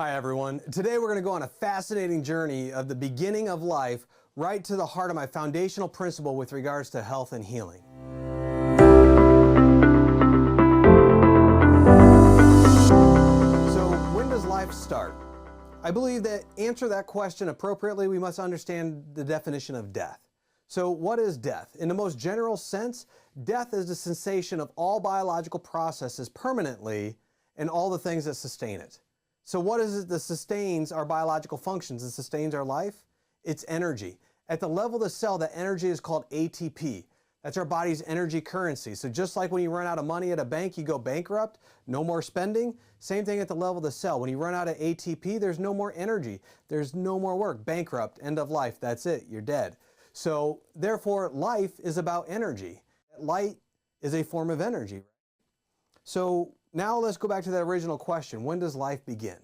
Hi everyone. Today we're going to go on a fascinating journey of the beginning of life right to the heart of my foundational principle with regards to health and healing. So when does life start? I believe that to answer that question appropriately, we must understand the definition of death. So what is death? In the most general sense, death is the cessation of all biological processes permanently and all the things that sustain it. So what is it that sustains our biological functions and sustains our life? It's energy. At the level of the cell, that energy is called ATP. That's our body's energy currency. So just like when you run out of money at a bank, you go bankrupt, no more spending. Same thing at the level of the cell. When you run out of ATP, there's no more energy. There's no more work. Bankrupt, end of life. That's it. You're dead. So therefore, life is about energy. Light is a form of energy. So now let's go back to that original question. When does life begin?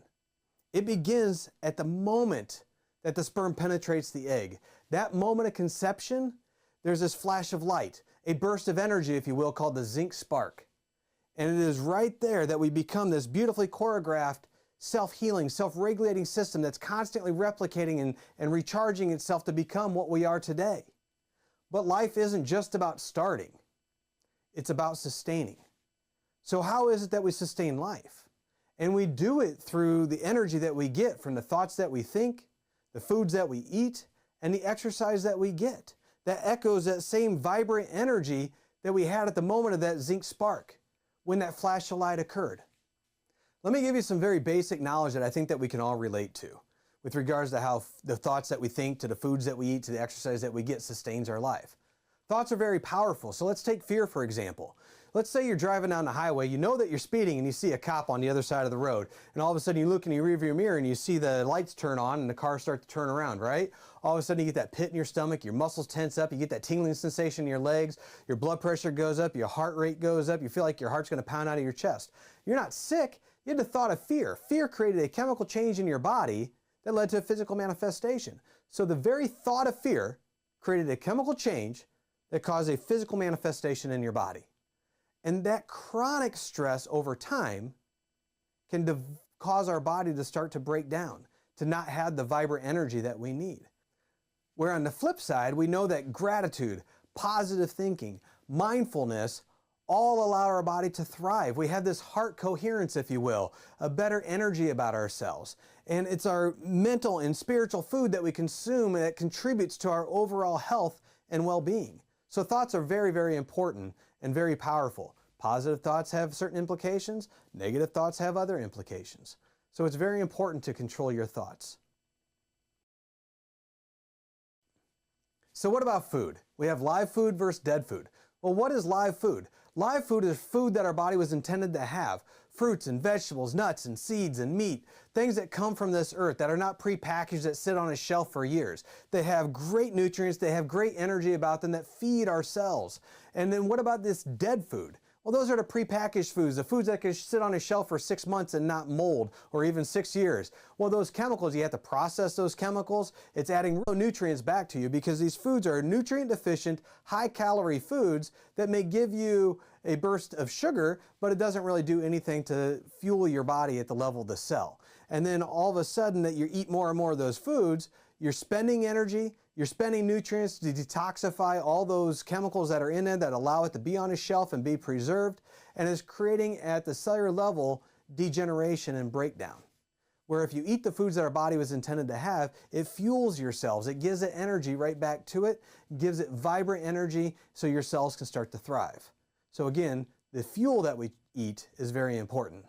It begins at the moment that the sperm penetrates the egg. That moment of conception, there's this flash of light, a burst of energy, if you will, called the zinc spark. And it is right there that we become this beautifully choreographed, self-healing, self-regulating system that's constantly replicating and recharging itself to become what we are today. But life isn't just about starting. It's about sustaining. So how is it that we sustain life? And we do it through the energy that we get from the thoughts that we think, the foods that we eat, and the exercise that we get. That echoes that same vibrant energy that we had at the moment of that zinc spark, when that flash of light occurred. Let me give you some very basic knowledge that I think that we can all relate to with regards to how the thoughts that we think, to the foods that we eat, to the exercise that we get sustains our life. Thoughts are very powerful. So let's take fear, for example. Let's say you're driving down the highway, you know that you're speeding and you see a cop on the other side of the road, and all of a sudden you look in your rearview mirror and you see the lights turn on and the car starts to turn around, right? All of a sudden you get that pit in your stomach, your muscles tense up, you get that tingling sensation in your legs, your blood pressure goes up, your heart rate goes up, you feel like your heart's going to pound out of your chest. You're not sick, you had the thought of fear. Fear created a chemical change in your body that led to a physical manifestation. So the very thought of fear created a chemical change that caused a physical manifestation in your body. And that chronic stress over time can cause our body to start to break down, to not have the vibrant energy that we need. Where on the flip side, we know that gratitude, positive thinking, mindfulness, all allow our body to thrive. We have this heart coherence, if you will, a better energy about ourselves. And it's our mental and spiritual food that we consume that contributes to our overall health and well-being. So thoughts are very, very important and very powerful. Positive thoughts have certain implications, negative thoughts have other implications. So it's very important to control your thoughts. So what about food? We have live food versus dead food. Well, what is live food? Live food is food that our body was intended to have. Fruits and vegetables, nuts and seeds and meat, things that come from this earth that are not prepackaged, that sit on a shelf for years. They have great nutrients, they have great energy about them that feed our cells. And then what about this dead food? Well, those are the prepackaged foods, the foods that can sit on a shelf for 6 months and not mold, or even 6 years. Well, those chemicals, you have to process those chemicals. It's adding real nutrients back to you because these foods are nutrient deficient, high calorie foods that may give you a burst of sugar, but it doesn't really do anything to fuel your body at the level of the cell. And then all of a sudden that you eat more and more of those foods, you're spending energy, you're spending nutrients to detoxify all those chemicals that are in it that allow it to be on a shelf and be preserved, and is creating at the cellular level degeneration and breakdown. Where if you eat the foods that our body was intended to have, it fuels your cells. It gives it energy right back to it, gives it vibrant energy so your cells can start to thrive. So again, the fuel that we eat is very important.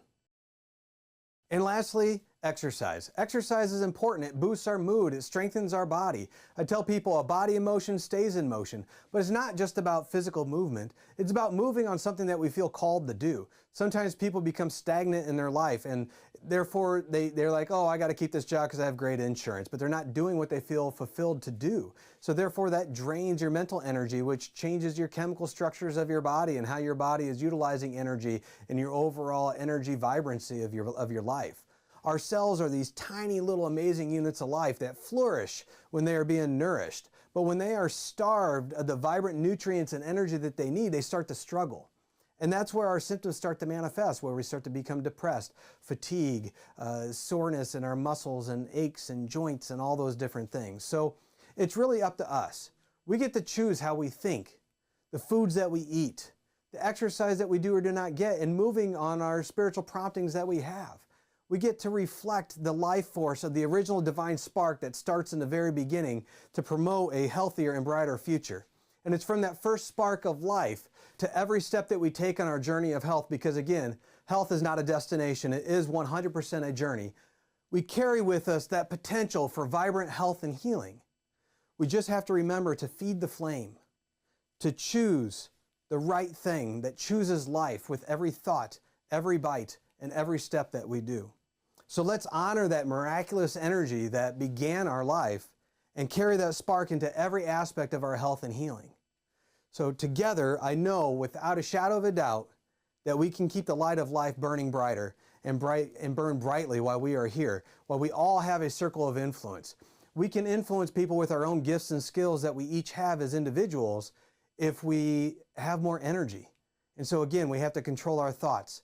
And lastly, exercise. Exercise is important. It boosts our mood. It strengthens our body. I tell people a body in motion stays in motion, but it's not just about physical movement. It's about moving on something that we feel called to do. Sometimes people become stagnant in their life and therefore they're like, oh, I got to keep this job because I have great insurance, but they're not doing what they feel fulfilled to do. So therefore that drains your mental energy, which changes your chemical structures of your body and how your body is utilizing energy and your overall energy vibrancy of your life. Our cells are these tiny little amazing units of life that flourish when they are being nourished. But when they are starved of the vibrant nutrients and energy that they need, they start to struggle. And that's where our symptoms start to manifest, where we start to become depressed, fatigue, soreness in our muscles and aches and joints and all those different things. So it's really up to us. We get to choose how we think, the foods that we eat, the exercise that we do or do not get, and moving on our spiritual promptings that we have. We get to reflect the life force of the original divine spark that starts in the very beginning to promote a healthier and brighter future. And it's from that first spark of life to every step that we take on our journey of health, because again, health is not a destination, it is 100% a journey. We carry with us that potential for vibrant health and healing. We just have to remember to feed the flame, to choose the right thing that chooses life with every thought, every bite, and every step that we do. So let's honor that miraculous energy that began our life and carry that spark into every aspect of our health and healing. So together, I know without a shadow of a doubt that we can keep the light of life burning brighter and burn brightly while we are here, while we all have a circle of influence. We can influence people with our own gifts and skills that we each have as individuals if we have more energy. And so again, we have to control our thoughts.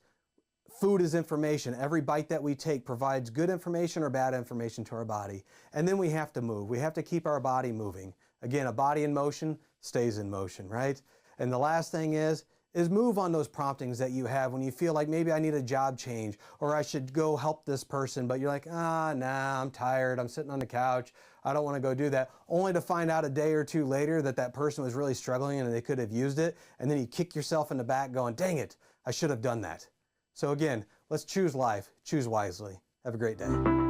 Food is information. Every bite that we take provides good information or bad information to our body. And then we have to move. We have to keep our body moving. Again, a body in motion stays in motion, right? And the last thing is move on those promptings that you have when you feel like maybe I need a job change or I should go help this person, but you're like, nah, I'm tired. I'm sitting on the couch. I don't want to go do that. Only to find out a day or two later that that person was really struggling and they could have used it. And then you kick yourself in the back going, dang it, I should have done that. So again, let's choose life, choose wisely. Have a great day.